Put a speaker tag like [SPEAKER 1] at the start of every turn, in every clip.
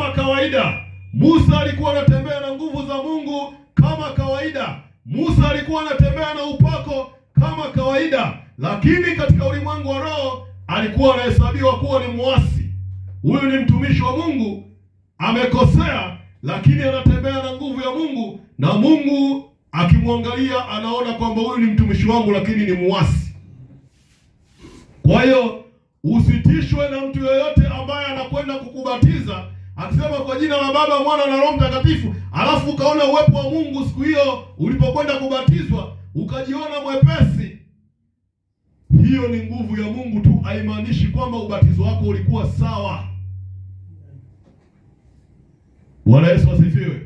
[SPEAKER 1] kama kawaida. Musa alikuwa anatembea na nguvu za Mungu kama kawaida. Musa alikuwa anatembea na upako kama kawaida, lakini katika ulimwengu wa roho alikuwa anahesabiwa kuwa ni muasi. Huyu ni mtumishi wa Mungu, amekosea, lakini anatembea na nguvu ya Mungu, na Mungu akimwangalia anaona kwamba huyu ni mtumishi wangu, lakini ni muasi. Kwa hiyo usitishwe na mtu yeyote ambaye anakwenda kukubatiza akisema kwa jina la Baba, Mwana na Roho Mtakatifu, alafu ukaona uwepo wa Mungu siku hiyo ulipokwenda kubatizwa ukajiona mwepesi. Hiyo ni nguvu ya Mungu tu, haimaanishi kwamba ubatizo wako ulikuwa sawa. Bwana Yesu asifiwe.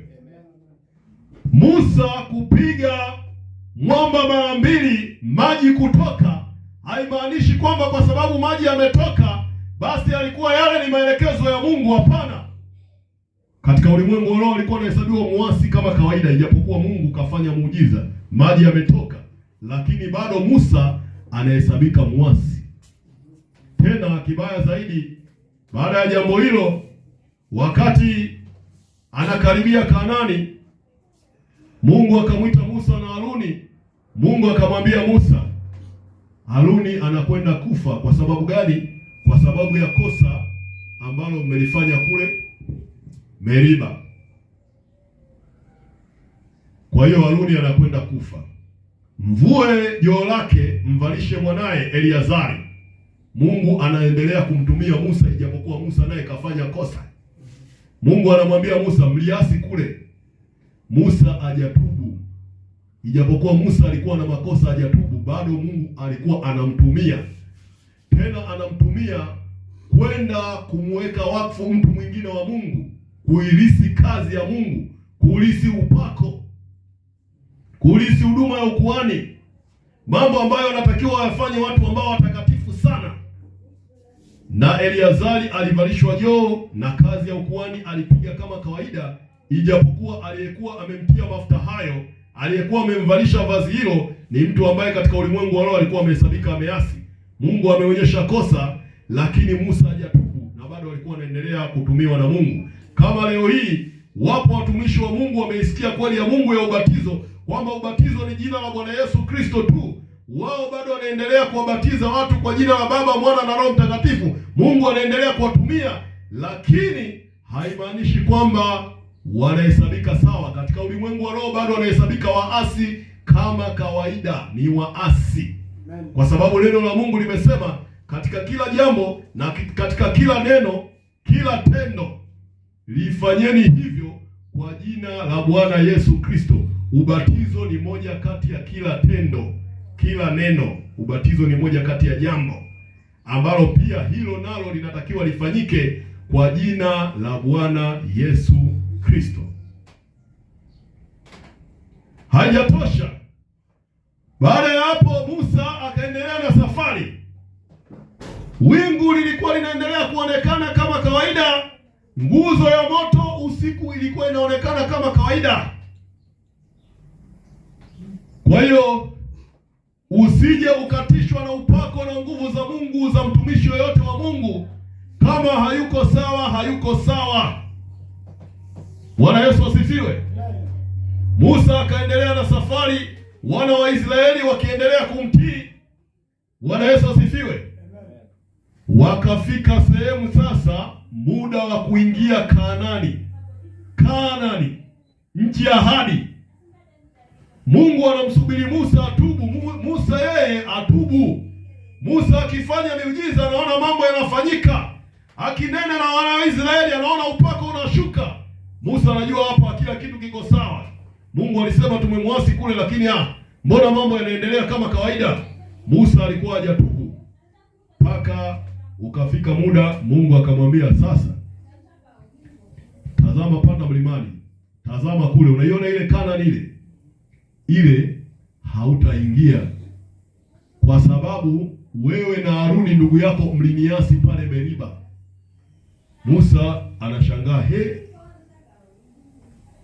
[SPEAKER 1] Musa kupiga mwamba mara mbili maji kutoka haimaanishi kwamba kwa sababu maji yametoka basi alikuwa yale ni maelekezo ya Mungu. Hapana. Katika ulimwengu wa roho alikuwa anahesabiwa muasi kama kawaida, ijapokuwa Mungu kafanya muujiza, maji yametoka, lakini bado Musa anahesabika muasi. Tena kibaya zaidi, baada ya jambo hilo, wakati anakaribia Kanaani, Mungu akamwita Musa na Haruni. Mungu akamwambia Musa, Haruni anakwenda kufa. Kwa sababu gani? Kwa sababu ya kosa ambalo mmelifanya kule Meriba. Kwa hiyo Haruni anakwenda kufa. Mvue joho lake, mvalishe mwanaye Eliazari. Mungu anaendelea kumtumia Musa ijapokuwa Musa naye kafanya kosa. Mungu anamwambia Musa, mliasi kule. Musa hajatubu. Ijapokuwa Musa alikuwa na makosa, hajatubu, bado Mungu alikuwa anamtumia. Tena anamtumia kwenda kumweka wakfu mtu mwingine wa Mungu, kuilisi kazi ya Mungu, kuilisi upako, kuilisi huduma ya ukuhani, mambo ambayo wanatakiwa wafanye watu ambao watakatifu sana. Na Eliazari alivalishwa joho na kazi ya ukuhani alipiga kama kawaida, ijapokuwa aliyekuwa amemtia mafuta hayo, aliyekuwa amemvalisha vazi hilo ni mtu ambaye katika ulimwengu wa roho alikuwa amehesabika ameasi. Mungu ameonyesha kosa, lakini Musa hajatubu na bado alikuwa anaendelea kutumiwa na Mungu. Kama leo hii wapo watumishi wa Mungu wameisikia kweli ya Mungu ya ubatizo, kwamba ubatizo ni jina la Bwana Yesu Kristo tu, wao bado wanaendelea kuwabatiza watu kwa jina la Baba, Mwana na Roho Mtakatifu. Mungu anaendelea kuwatumia, lakini haimaanishi kwamba wanahesabika sawa. Katika ulimwengu wa roho bado wanahesabika waasi kama kawaida, ni waasi. Kwa sababu neno la Mungu limesema katika kila jambo na katika kila neno, kila tendo, lifanyeni hivyo kwa jina la Bwana Yesu Kristo. Ubatizo ni moja kati ya kila tendo, kila neno. Ubatizo ni moja kati ya jambo ambalo pia hilo nalo linatakiwa lifanyike kwa jina la Bwana Yesu Kristo. Haijatosha. Baada ya hapo Musa akaendelea na safari. Wingu lilikuwa linaendelea kuonekana kama kawaida. Nguzo ya moto usiku ilikuwa inaonekana kama kawaida. Kwa hiyo usije ukatishwa na upako na nguvu za Mungu za mtumishi yoyote wa Mungu. Kama hayuko sawa, hayuko sawa. Bwana Yesu asifiwe. Musa akaendelea na safari, wana wa Israeli wakiendelea kumtii. Bwana Yesu asifiwe. Wakafika sehemu sasa, muda wa kuingia Kanaani. Kanaani, nchi ya ahadi. Mungu anamsubiri Musa atubu. Musa yeye atubu. Musa akifanya miujiza anaona mambo yanafanyika. Akinena na wana wa Israeli anaona upako unashuka. Musa anajua hapa kila kitu kiko sawa. Mungu alisema tumemwasi kule, lakini mbona mambo yanaendelea kama kawaida? Musa alikuwa hajatubu. Mpaka ukafika muda Mungu akamwambia, sasa tazama, panda mlimani. Tazama kule, unaiona ile Kanaani ile hautaingia, kwa sababu wewe na Haruni ndugu yako mliniasi pale Meriba. Musa anashangaa,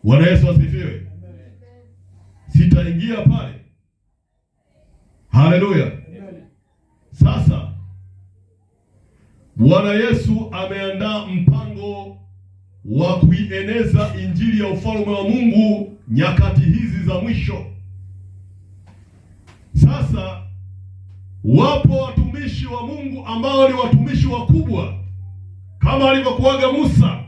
[SPEAKER 1] Bwana Yesu asifiwe, sitaingia pale. Haleluya. Sasa Bwana Yesu ameandaa mpango wa kuieneza injili ya ufalme wa Mungu nyakati hizi za mwisho. Sasa wapo watumishi wa Mungu ambao ni watumishi wakubwa kama alivyokuwaga Musa.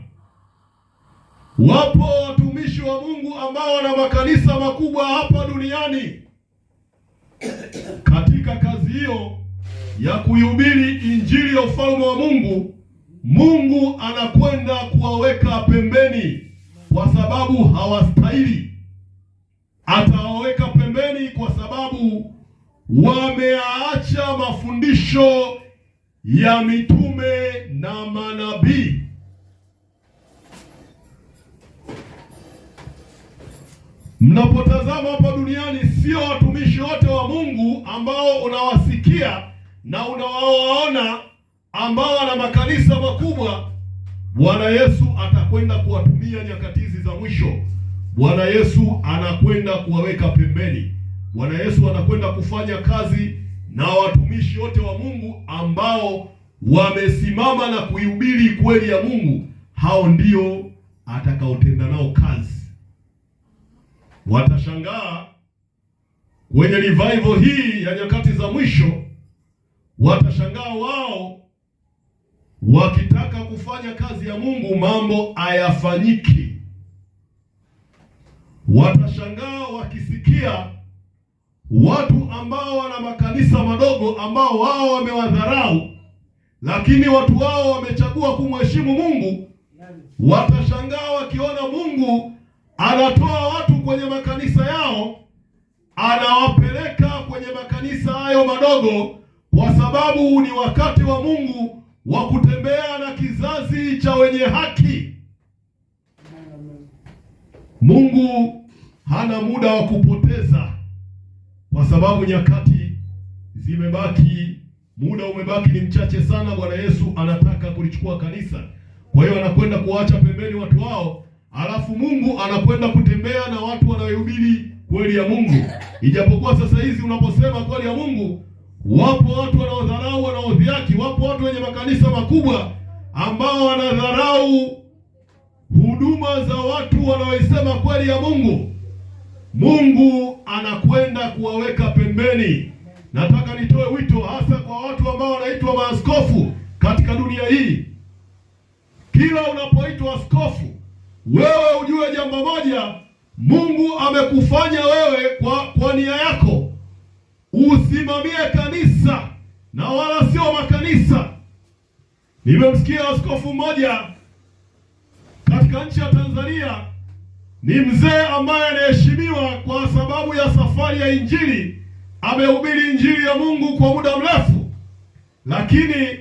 [SPEAKER 1] Wapo watumishi wa Mungu ambao wana makanisa makubwa hapa duniani. Katika kazi hiyo ya kuihubiri injili ya ufalme wa Mungu, Mungu anakwenda kuwaweka pembeni kwa sababu hawastahili. Atawaweka pembeni kwa sababu wameacha mafundisho ya mitume na manabii. Mnapotazama hapa duniani, sio watumishi wote wa Mungu ambao unawasikia na unawaona ambao wana makanisa makubwa Bwana Yesu atakwenda kuwatumia nyakati hizi za mwisho. Bwana Yesu anakwenda kuwaweka pembeni. Bwana Yesu anakwenda kufanya kazi na watumishi wote wa Mungu ambao wamesimama na kuihubiri kweli ya Mungu. Hao ndio atakaotenda nao kazi. Watashangaa kwenye revival hii ya nyakati za mwisho, watashangaa wao wakitaka kufanya kazi ya Mungu mambo hayafanyiki. Watashangaa wakisikia watu ambao wana makanisa madogo ambao wao wamewadharau, lakini watu wao wamechagua kumheshimu Mungu. Watashangaa wakiona Mungu anatoa watu kwenye makanisa yao, anawapeleka kwenye makanisa hayo madogo, kwa sababu ni wakati wa Mungu wa kutembea na kizazi cha wenye haki. Mungu hana muda wa kupoteza, kwa sababu nyakati zimebaki, muda umebaki ni mchache sana. Bwana Yesu anataka kulichukua kanisa. Kwa hiyo anakwenda kuacha pembeni watu wao, alafu Mungu anakwenda kutembea na watu wanaohubiri kweli ya Mungu. Ijapokuwa sasa hizi unaposema kweli ya Mungu, wapo watu wanaodharau, wanaodhiaki. Wapo watu wenye makanisa makubwa ambao wanadharau huduma za watu wanaoisema kweli ya Mungu. Mungu anakwenda kuwaweka pembeni. Nataka nitoe wito hasa kwa watu ambao wanaitwa maaskofu katika dunia hii. Kila unapoitwa askofu, wewe ujue jambo moja, Mungu amekufanya wewe kwa nia yako usimamie kanisa na wala sio makanisa. Nimemsikia askofu mmoja katika nchi ya Tanzania, ni mzee ambaye anaheshimiwa kwa sababu ya safari ya injili. Amehubiri injili ya Mungu kwa muda mrefu, lakini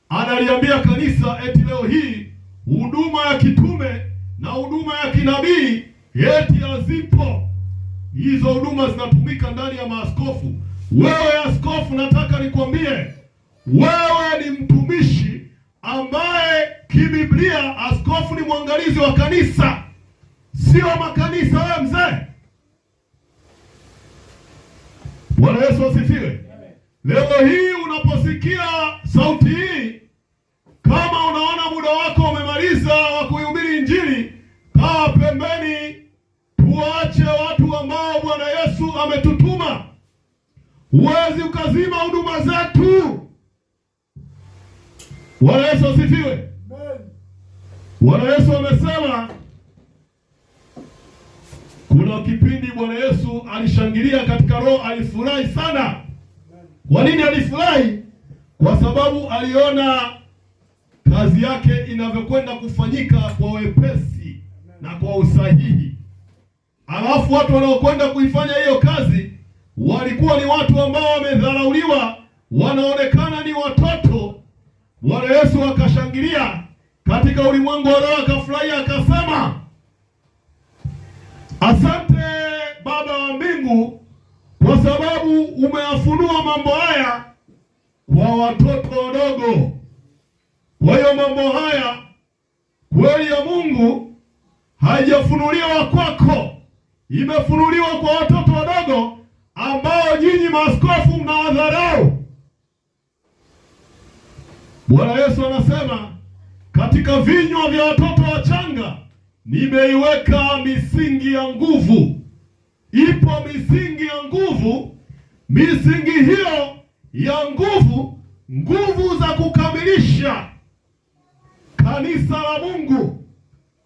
[SPEAKER 1] analiambia kanisa eti leo hii huduma ya kitume na huduma ya kinabii eti hazipo. Hizo huduma zinatumika ndani ya maaskofu. Wewe askofu, nataka nikwambie, wewe ni mtumishi ambaye kibiblia askofu ni mwangalizi wa kanisa, sio makanisa. Wewe mzee, Bwana Yesu asifiwe. Leo hii unaposikia sauti hii, kama unaona muda wako umemaliza wa kuhubiri injili, kaa pembeni. Tuache watu ambao Bwana Yesu ametutuma. Huwezi ukazima huduma zetu. Bwana Yesu asifiwe. Bwana Yesu amesema, kuna kipindi Bwana Yesu alishangilia katika roho, alifurahi sana. Kwa nini alifurahi? Kwa sababu aliona kazi yake inavyokwenda kufanyika kwa wepesi na kwa usahihi. Alafu watu wanaokwenda kuifanya hiyo kazi walikuwa ni watu ambao wamedharauliwa, wanaonekana ni watoto. Bwana Yesu akashangilia katika ulimwengu wa roho, akafurahia, akasema, asante Baba wa mbingu, kwa sababu umeyafunua mambo haya kwa watoto wadogo. Kwa hiyo mambo haya, kweli ya Mungu haijafunuliwa kwako, imefunuliwa kwa watoto wadogo ambao nyinyi maaskofu mnawadharau. Bwana Yesu anasema, katika vinywa vya watoto wachanga nimeiweka misingi ya nguvu. Ipo misingi ya nguvu. Misingi hiyo ya nguvu, nguvu za kukamilisha kanisa la Mungu.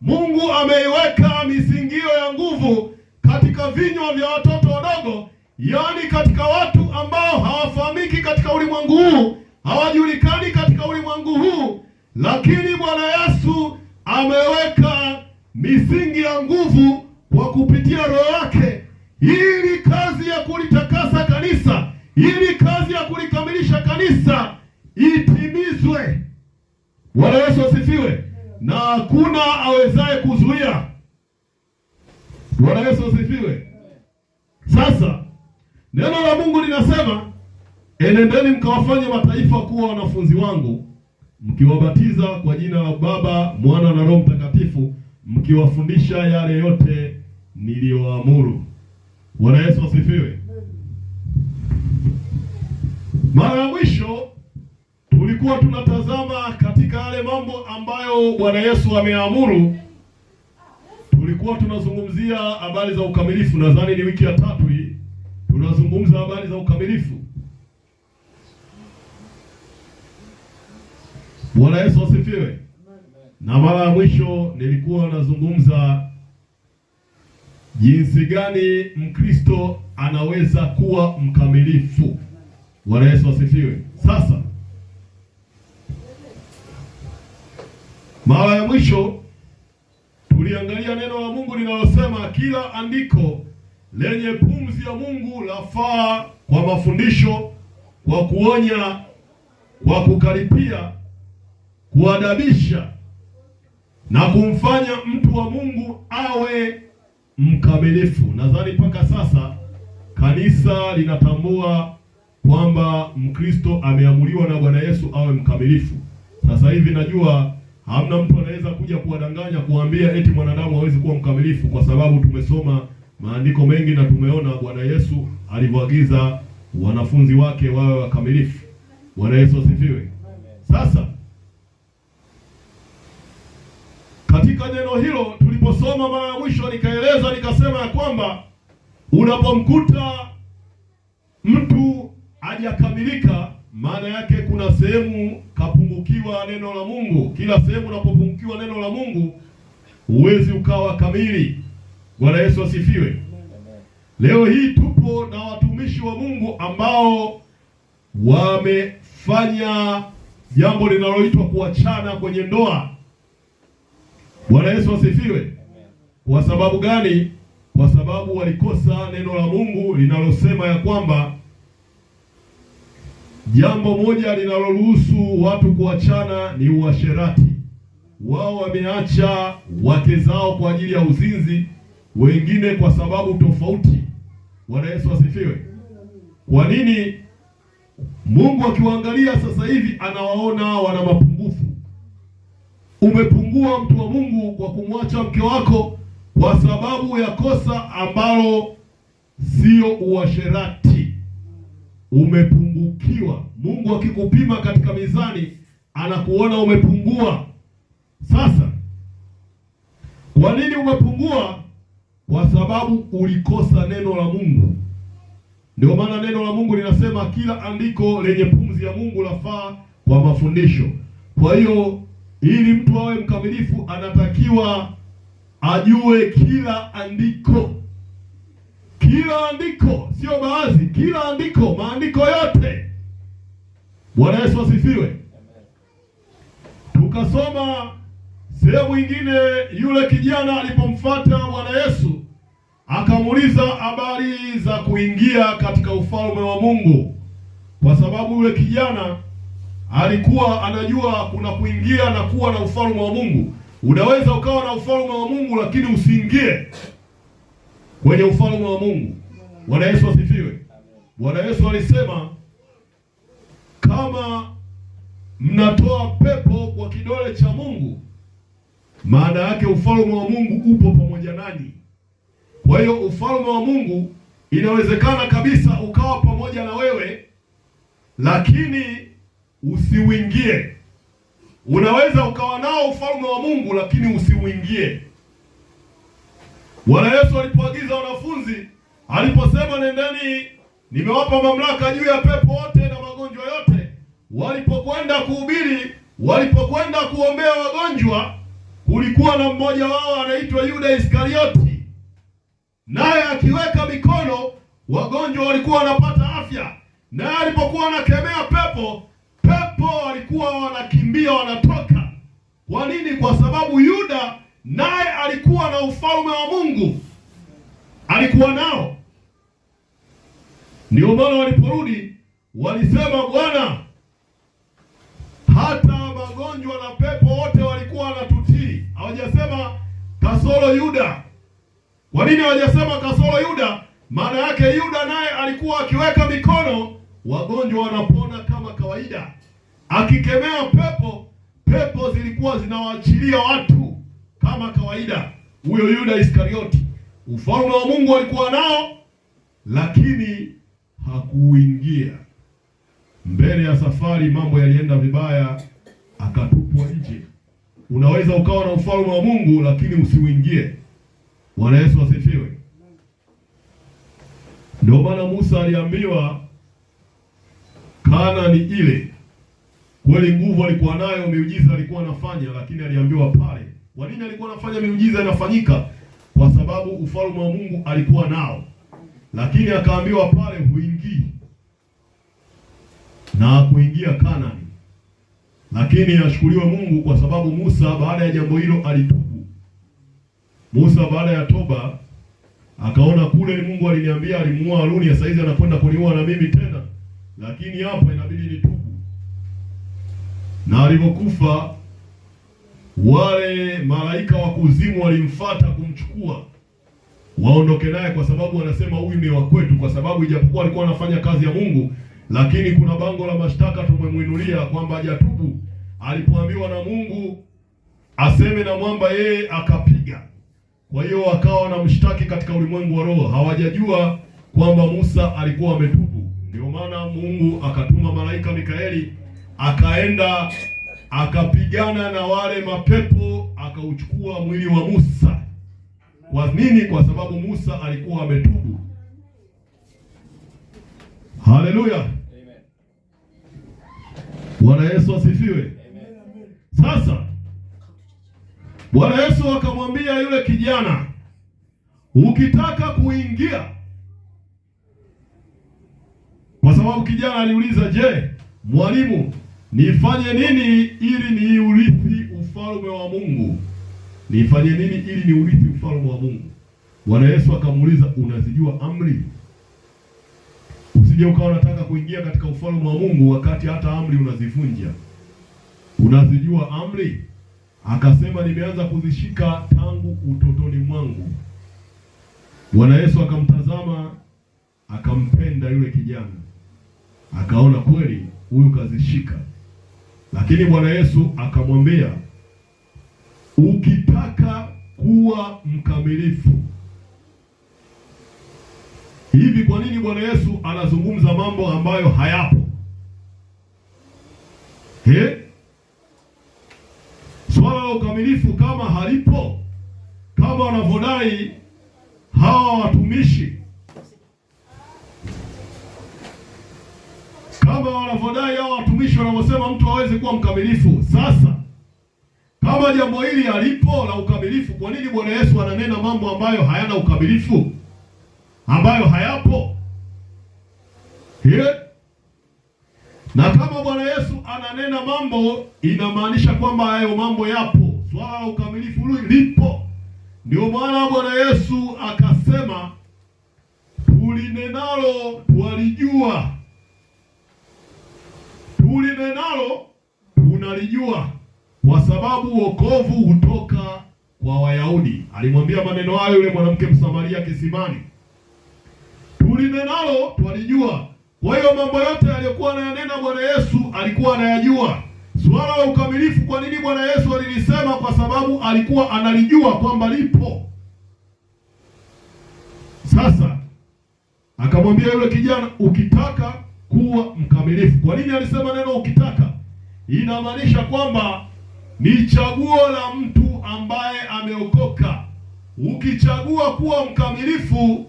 [SPEAKER 1] Mungu ameiweka misingi hiyo ya nguvu katika vinywa vya watoto wadogo, yaani katika watu ambao hawafahamiki katika ulimwengu huu, hawajulikani katika ulimwengu huu, lakini Bwana Yesu ameweka misingi ya nguvu kwa kupitia Roho yake, ili kazi ya kulitakasa kanisa, ili kazi ya kulikamilisha kanisa itimizwe. Bwana Yesu asifiwe. Na hakuna awezaye kuzuia. Bwana Yesu asifiwe. Sasa neno la Mungu linasema, enendeni mkawafanye mataifa kuwa wanafunzi wangu, mkiwabatiza kwa jina la Baba, Mwana na Roho Mtakatifu, mkiwafundisha yale yote niliyoamuru. Bwana Yesu asifiwe. Mara ya mwisho tulikuwa tunatazama katika yale mambo ambayo Bwana Yesu ameamuru. Tulikuwa tunazungumzia habari za ukamilifu. Nadhani ni wiki ya 3 hii tunazungumza habari za ukamilifu. Bwana Yesu asifiwe. Na mara ya mwisho nilikuwa nazungumza jinsi gani Mkristo anaweza kuwa mkamilifu. Bwana Yesu asifiwe. Sasa mara ya mwisho tuliangalia neno la Mungu linalosema kila andiko lenye pumzi ya Mungu lafaa kwa mafundisho, kwa kuonya, kwa kukaripia, kuadabisha na kumfanya mtu wa Mungu awe mkamilifu. Nadhani mpaka sasa kanisa linatambua kwamba Mkristo ameamuliwa na Bwana Yesu awe mkamilifu. Sasa hivi najua hamna mtu anaweza kuja kuwadanganya kuambia eti mwanadamu hawezi kuwa mkamilifu, kwa sababu tumesoma maandiko mengi na tumeona Bwana Yesu alivyoagiza wanafunzi wake wawe wakamilifu. Bwana Yesu asifiwe. Sasa katika neno hilo tuliposoma mara ya mwisho, nikaeleza nikasema ya kwamba unapomkuta mtu hajakamilika, maana yake kuna sehemu kapungukiwa neno la Mungu. Kila sehemu unapopungukiwa neno la Mungu huwezi ukawa kamili. Bwana Yesu asifiwe. Leo hii tupo na watumishi wa Mungu ambao wamefanya jambo linaloitwa kuachana kwenye ndoa. Bwana Yesu asifiwe. Kwa sababu gani? Kwa sababu walikosa neno la Mungu linalosema ya kwamba jambo moja linaloruhusu watu kuachana ni uasherati. Wao wameacha wake zao kwa ajili ya uzinzi, wengine kwa sababu tofauti. Bwana Yesu asifiwe. Kwa nini? Mungu akiwaangalia sasa hivi anawaona wana mapungufu. Umepungua mtu wa Mungu kwa kumwacha mke wako kwa sababu ya kosa ambalo sio uasherati. Umepungukiwa. Mungu akikupima katika mizani anakuona umepungua. Sasa kwa nini umepungua? Kwa sababu ulikosa neno la Mungu. Ndio maana neno la Mungu linasema kila andiko lenye pumzi ya Mungu lafaa kwa mafundisho. Kwa hiyo ili mtu awe mkamilifu anatakiwa ajue kila andiko. Kila andiko, sio baadhi, kila andiko, maandiko yote. Bwana Yesu asifiwe. Tukasoma sehemu nyingine, yule kijana alipomfuata Bwana Yesu akamuuliza habari za kuingia katika ufalme wa Mungu, kwa sababu yule kijana alikuwa anajua kuna kuingia na kuwa na ufalme wa Mungu. Unaweza ukawa na ufalme wa Mungu lakini usiingie kwenye ufalme wa Mungu. Bwana Yesu asifiwe. Bwana Yesu alisema kama mnatoa pepo kwa kidole cha Mungu, maana yake ufalme wa Mungu upo pamoja nanyi. Kwa hiyo ufalme wa Mungu inawezekana kabisa ukawa pamoja na wewe, lakini usiuingie. Unaweza ukawa nao ufalme wa Mungu lakini usiuingie. Bwana Yesu alipoagiza wanafunzi, aliposema nendeni, nimewapa mamlaka juu ya pepo wote na magonjwa yote, walipokwenda kuhubiri, walipokwenda kuombea wagonjwa, kulikuwa na mmoja wao anaitwa Yuda Iskarioti, naye akiweka mikono wagonjwa walikuwa wanapata afya, naye alipokuwa anakemea pepo, pepo walikuwa wanakimbia, wanatoka. Kwa nini? Kwa sababu Yuda naye alikuwa na ufalme wa Mungu, alikuwa nao. Ndio maana waliporudi walisema, Bwana, hata magonjwa na pepo wote walikuwa wanatutii. Hawajasema kasoro Yuda. Kwa nini hawajasema kasoro Yuda? Maana yake Yuda naye alikuwa akiweka mikono, wagonjwa wanapona kama kawaida. Akikemea pepo, pepo zilikuwa zinawaachilia watu kama kawaida. Huyo Yuda Iskarioti, ufalme wa Mungu alikuwa nao, lakini hakuingia. Mbele ya safari mambo yalienda vibaya, akatupwa nje. Unaweza ukawa na ufalme wa Mungu lakini usiuingie. Bwana Yesu asifiwe. Ndio maana Musa aliambiwa Kanaani ile. Kweli nguvu alikuwa nayo, miujiza alikuwa anafanya, lakini aliambiwa pale. Kwa nini alikuwa anafanya miujiza inafanyika? Kwa sababu ufalme wa Mungu alikuwa nao. Lakini akaambiwa pale huingii. Na kuingia Kanaani. Lakini ashukuriwe Mungu kwa sababu Musa baada ya jambo hilo alitubu. Musa baada ya toba akaona kule ni Mungu aliniambia alimuua Haruni, sasa hizi anakwenda kuniua na mimi tena. Lakini hapa inabidi nitubu. Na alipokufa wale malaika wa kuzimu walimfuata kumchukua waondoke naye, kwa sababu wanasema huyu ni wa kwetu, kwa sababu ijapokuwa alikuwa anafanya kazi ya Mungu, lakini kuna bango la mashtaka tumemwinulia kwamba hajatubu. Alipoambiwa na Mungu aseme na mwamba, yeye akapiga. Kwa hiyo wakawa wanamshtaki katika ulimwengu wa roho, hawajajua kwamba Musa alikuwa ametubu. Ndio maana Mungu akatuma malaika Mikaeli, akaenda akapigana na wale mapepo, akauchukua mwili wa Musa. Kwa nini? Kwa sababu Musa alikuwa ametubu. Haleluya. Amen. Bwana Yesu asifiwe. Amen. Sasa Bwana Yesu akamwambia yule kijana, ukitaka kuingia, kwa sababu kijana aliuliza, je, mwalimu, nifanye nini ili niurithi ufalme wa Mungu? Nifanye nini ili niurithi ufalme wa Mungu? Bwana Yesu akamuuliza, unazijua amri? Usije ukawa unataka kuingia katika ufalme wa Mungu wakati hata amri unazivunja. Unazijua amri? Akasema, nimeanza kuzishika tangu utotoni mwangu. Bwana Yesu akamtazama, akampenda yule kijana. Akaona kweli huyu kazishika. Lakini Bwana Yesu akamwambia, ukitaka kuwa mkamilifu. Hivi kwa nini Bwana Yesu anazungumza mambo ambayo hayapo? Swala la ukamilifu kama halipo, kama wanavyodai hawa watumishi, kama wanavyodai hawa watumishi wanavyosema mtu hawezi kuwa mkamilifu. Sasa kama jambo hili halipo la ukamilifu, kwa nini Bwana Yesu ananena mambo ambayo hayana ukamilifu, ambayo hayapo? Na kama Bwana Yesu ananena mambo, inamaanisha kwamba hayo mambo yapo. Swala la ukamilifu lipo. Ndio maana Bwana Yesu akasema, tulinenalo twalijua, tulinenalo tunalijua, kwa sababu wokovu hutoka kwa Wayahudi. Alimwambia maneno hayo yule mwanamke Msamaria kisimani. Tulinenalo twalijua. Kwa hiyo mambo yote aliyokuwa anayanena Bwana Yesu alikuwa anayajua. Swala la ukamilifu, kwa nini Bwana Yesu alilisema? Kwa sababu alikuwa analijua kwamba lipo. Sasa akamwambia yule kijana, ukitaka kuwa mkamilifu. Kwa nini alisema neno ukitaka? Inamaanisha kwamba ni chaguo la mtu ambaye ameokoka. Ukichagua kuwa mkamilifu,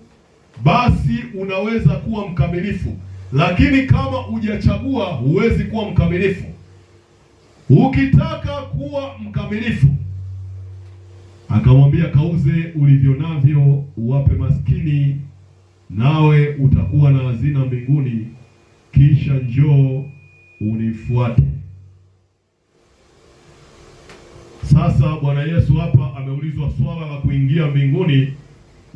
[SPEAKER 1] basi unaweza kuwa mkamilifu, lakini kama hujachagua huwezi kuwa mkamilifu. Ukitaka kuwa mkamilifu, akamwambia kauze ulivyo navyo uwape maskini, nawe utakuwa na hazina mbinguni, kisha njoo unifuate. Sasa Bwana Yesu hapa ameulizwa swala la kuingia mbinguni.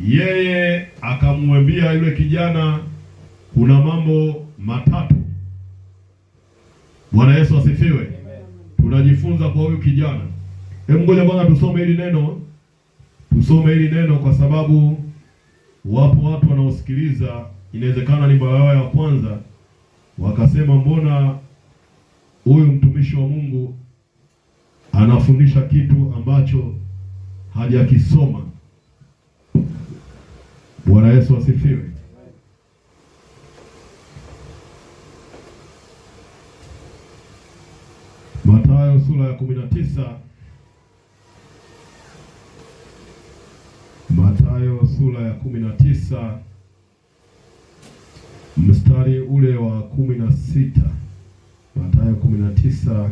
[SPEAKER 1] Yeye akamwambia yule kijana kuna mambo matatu. Bwana Yesu asifiwe. Tunajifunza kwa huyu kijana. Hebu ngoja bwana tusome hili neno. Tusome hili neno kwa sababu wapo watu wanaosikiliza, inawezekana ni mara yao ya kwanza, wakasema mbona huyu mtumishi wa Mungu anafundisha kitu ambacho hajakisoma. Bwana Yesu asifiwe. Mathayo sura ya 19. Mathayo sura ya 19 mstari ule wa 16. Mathayo 19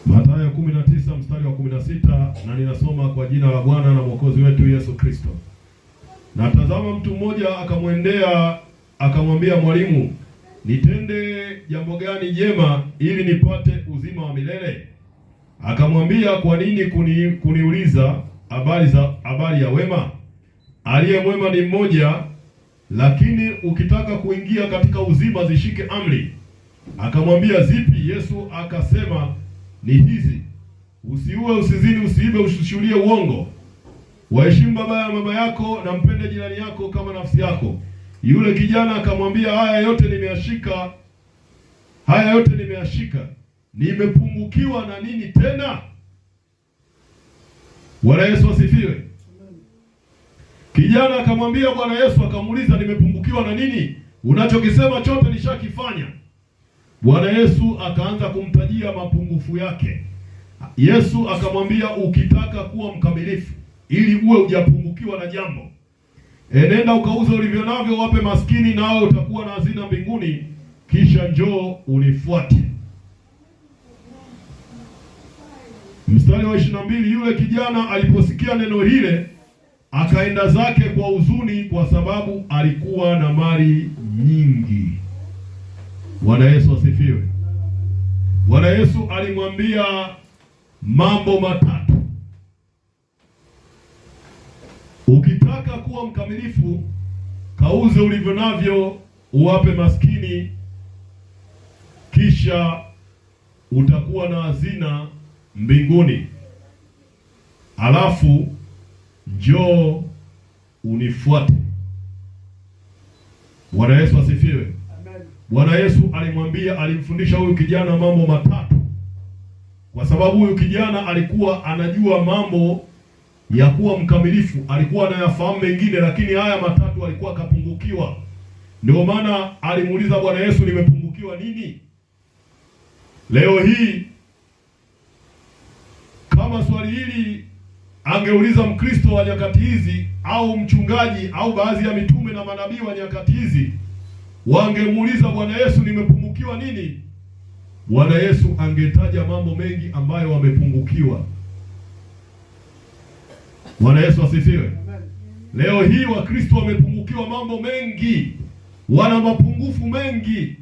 [SPEAKER 1] Mathayo 19 mstari wa 16, na ninasoma kwa jina la Bwana na Mwokozi wetu Yesu Kristo. Na tazama, mtu mmoja akamwendea akamwambia, Mwalimu, nitende jambo gani jema ili nipate uzima wa milele? Akamwambia, kwa nini kuniuliza habari ya wema? Aliye mwema ni mmoja, lakini ukitaka kuingia katika uzima zishike amri. Akamwambia, zipi? Yesu akasema, ni hizi: usiue, usizini, usiibe, usishuhudie uongo, waheshimu baba na mama yako, na mpende jirani yako kama nafsi yako. Yule kijana akamwambia, haya yote nimeyashika, nimepungukiwa na nini tena? Bwana Yesu asifiwe. Kijana akamwambia Bwana Yesu, akamuuliza, nimepungukiwa na nini? Unachokisema chote nishakifanya. Bwana Yesu akaanza kumtajia mapungufu yake. Yesu akamwambia, ukitaka kuwa mkamilifu, ili uwe hujapungukiwa na jambo, nenda ukauze ulivyo navyo wape maskini, nawe utakuwa na hazina mbinguni, kisha njoo unifuate. Mstari wa 22, yule kijana aliposikia neno lile akaenda zake kwa huzuni, kwa sababu alikuwa na mali nyingi. Bwana Yesu asifiwe. Bwana Yesu alimwambia mambo matatu. Ukitaka kuwa mkamilifu, kauze ulivyo navyo uwape maskini, kisha utakuwa na hazina mbinguni, alafu njoo unifuate. Bwana Yesu asifiwe. Bwana Yesu alimfundisha huyu kijana mambo matatu, kwa sababu huyu kijana alikuwa anajua mambo ya kuwa mkamilifu, alikuwa anayafahamu mengine, lakini haya matatu alikuwa akapungukiwa. Ndio maana alimuuliza Bwana Yesu, nimepungukiwa nini? Leo hii kama swali hili angeuliza Mkristo wa nyakati hizi, au mchungaji, au baadhi ya mitume na manabii wa nyakati hizi, wangemuuliza Bwana Yesu, nimepungukiwa nini? Bwana Yesu angetaja mambo mengi ambayo wamepungukiwa. Bwana Yesu asifiwe. Leo hii Wakristo wamepungukiwa mambo mengi, wana mapungufu mengi.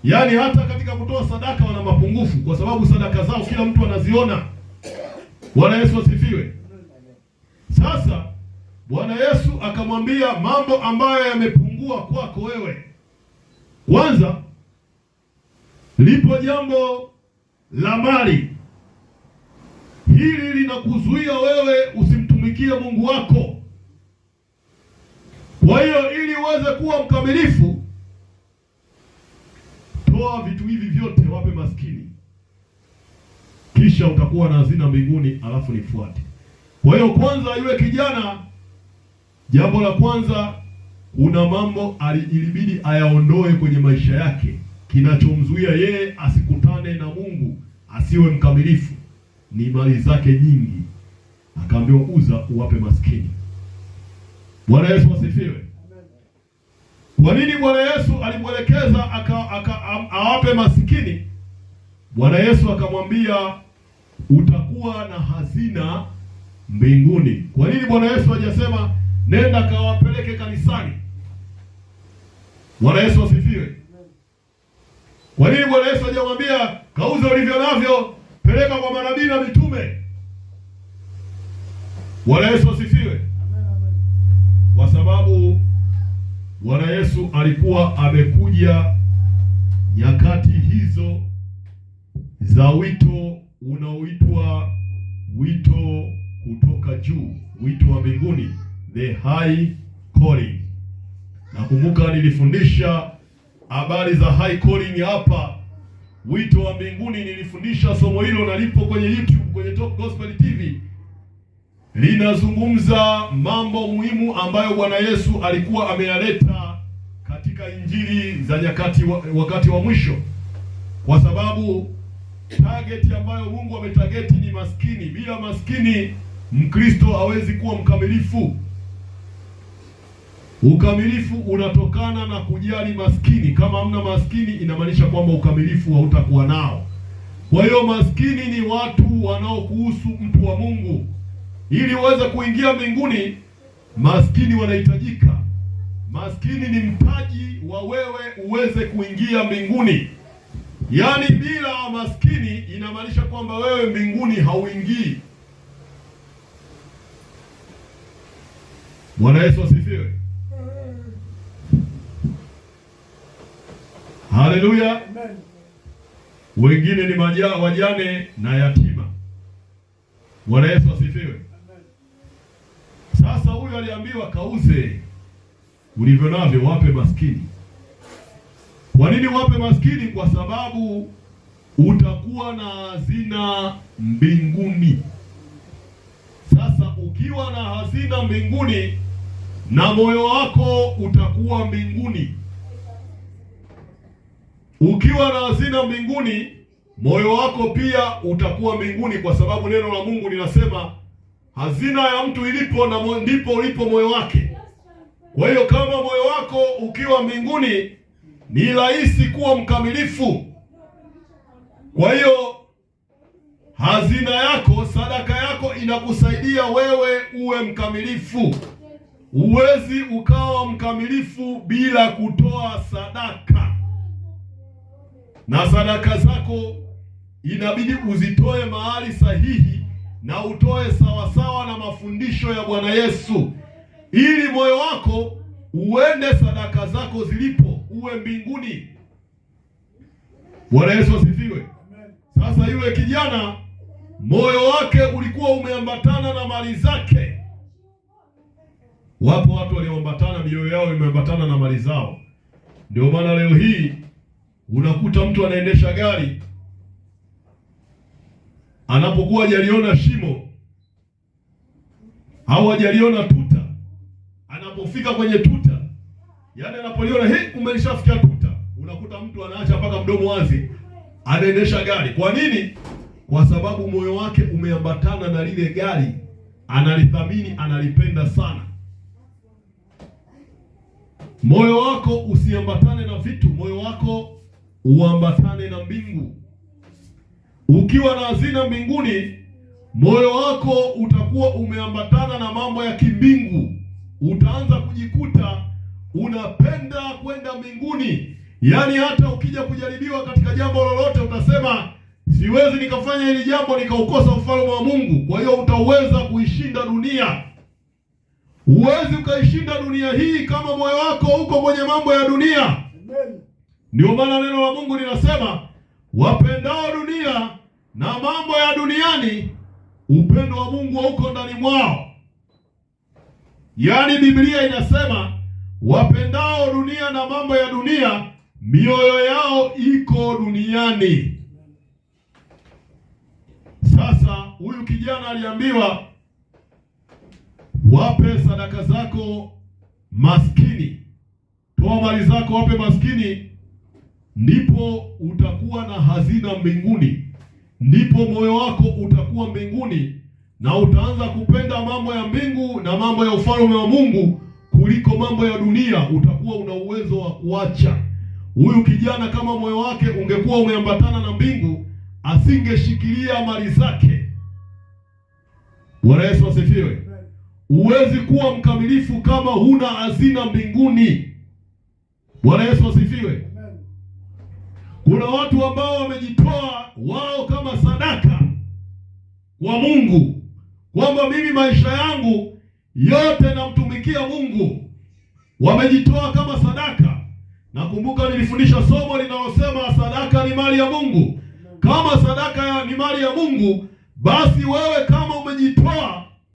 [SPEAKER 1] Yaani hata katika kutoa sadaka wana mapungufu, kwa sababu sadaka zao kila mtu anaziona. Bwana Yesu asifiwe. Sasa Bwana Yesu akamwambia mambo ambayo yamepungua kwako wewe. Kwanza, lipo jambo la mali. Hili linakuzuia wewe usimtumikie Mungu wako. Kwa hiyo ili uweze kuwa mkamilifu, toa vitu hivi vyote wape maskini, kisha utakuwa na hazina mbinguni, alafu nifuate. Kwa hiyo kwanza, yule kijana, jambo la kwanza, kuna mambo ilibidi ayaondoe kwenye maisha yake, kinachomzuia yeye asikutane na Mungu, asiwe mkamilifu, ni mali zake nyingi. Akaambiwa, uza uwape maskini. Bwana Yesu asifiwe. Kwa nini Bwana Yesu alimwelekeza awape maskini? Bwana Yesu akamwambia, utakuwa na hazina mbinguni. Kwa nini Bwana Yesu hajasema nenda kawapeleke kanisani? Bwana Yesu asifiwe. Kwa nini Bwana Yesu hajamwambia kauze ulivyo navyo, peleka kwa manabii na mitume? Bwana Yesu asifiwe. Kwa sababu Bwana Yesu alikuwa amekuja nyakati hizo za wito unaoitwa wito kutoka juu, wito wa mbinguni, the high calling. Nakumbuka nilifundisha habari za high calling hapa, wito wa mbinguni. Nilifundisha somo hilo na lipo kwenye YouTube, kwenye Top Gospel TV. Linazungumza mambo muhimu ambayo Bwana Yesu alikuwa ameyaleta katika injili za wakati wa mwisho, kwa sababu target ambayo Mungu ametageti ni maskini. Bila maskini Mkristo hawezi kuwa mkamilifu. Ukamilifu unatokana na kujali maskini. Kama hamna maskini, inamaanisha kwamba ukamilifu hautakuwa nao. Kwa hiyo maskini ni watu wanaokuhusu mtu wa Mungu. Ili uweze kuingia mbinguni, maskini wanahitajika. Maskini ni mtaji wa wewe uweze kuingia mbinguni. Yaani bila maskini inamaanisha kwamba wewe mbinguni hauingii. Bwana Yesu asifiwe. Haleluya. Wengine ni wajane na yatima. Bwana Yesu asifiwe. Sasa huyu aliambiwa kauze ulivyo navyo, wape maskini. Kwa nini wape maskini? Kwa sababu utakuwa na hazina mbinguni. Sasa ukiwa na hazina mbinguni, na moyo wako utakuwa mbinguni. Ukiwa na hazina mbinguni, moyo wako pia utakuwa mbinguni, kwa sababu neno la Mungu linasema hazina ya mtu ilipo na ndipo ulipo moyo wake. Kwa hiyo kama moyo wako ukiwa mbinguni, ni rahisi kuwa mkamilifu. Kwa hiyo hazina yako, sadaka yako inakusaidia wewe uwe mkamilifu. Huwezi ukawa mkamilifu bila kutoa sadaka. Na sadaka zako inabidi uzitoe mahali sahihi na utoe sawasawa na mafundisho ya Bwana Yesu, ili moyo wako uende sadaka zako zilipo, uwe mbinguni. Bwana Yesu asifiwe. Sasa yule kijana, moyo wake ulikuwa umeambatana na mali zake. Wapo watu walioambatana, mioyo yao imeambatana na mali zao. Ndio maana leo hii unakuta mtu anaendesha gari, anapokuwa hajaliona shimo au hajaliona tuta, anapofika kwenye tuta, yaani anapoliona umelishafikia tuta, unakuta mtu anaacha mpaka mdomo wazi, anaendesha gari. Kwa nini? Kwa sababu moyo wake umeambatana na lile gari, analithamini, analipenda sana. Moyo wako usiambatane na vitu, moyo wako uambatane na mbingu. Ukiwa na hazina mbinguni, moyo wako utakuwa umeambatana na mambo ya kimbingu. Utaanza kujikuta unapenda kwenda mbinguni. Yaani hata ukija kujaribiwa katika jambo lolote, utasema siwezi nikafanya hili jambo nikaukosa ufalme wa Mungu. Kwa hiyo utaweza kuishinda dunia. Huwezi ukaishinda dunia hii kama moyo wako uko kwenye mambo ya dunia. Amen. Ndio maana neno la Mungu linasema wapendao dunia na mambo ya duniani, upendo wa Mungu hauko ndani mwao. Yaani Biblia inasema wapendao dunia na mambo ya dunia, mioyo yao iko duniani. Sasa huyu kijana aliambiwa Wape sadaka zako maskini, toa mali zako wape maskini, ndipo utakuwa na hazina mbinguni, ndipo moyo wako utakuwa mbinguni, na utaanza kupenda mambo ya mbingu na mambo ya ufalme wa Mungu kuliko mambo ya dunia. Utakuwa una uwezo wa kuacha. Huyu kijana kama moyo wake ungekuwa umeambatana na mbingu, asingeshikilia mali zake. Bwana Yesu asifiwe. Huwezi kuwa mkamilifu kama huna hazina mbinguni. Bwana Yesu asifiwe. Kuna watu ambao wamejitoa wao kama sadaka kwa Mungu, kwamba mimi maisha yangu yote namtumikia Mungu. Wamejitoa kama sadaka. Nakumbuka nilifundisha somo linalosema sadaka ni mali ya Mungu. Kama sadaka ni mali ya Mungu, basi wewe kama umejitoa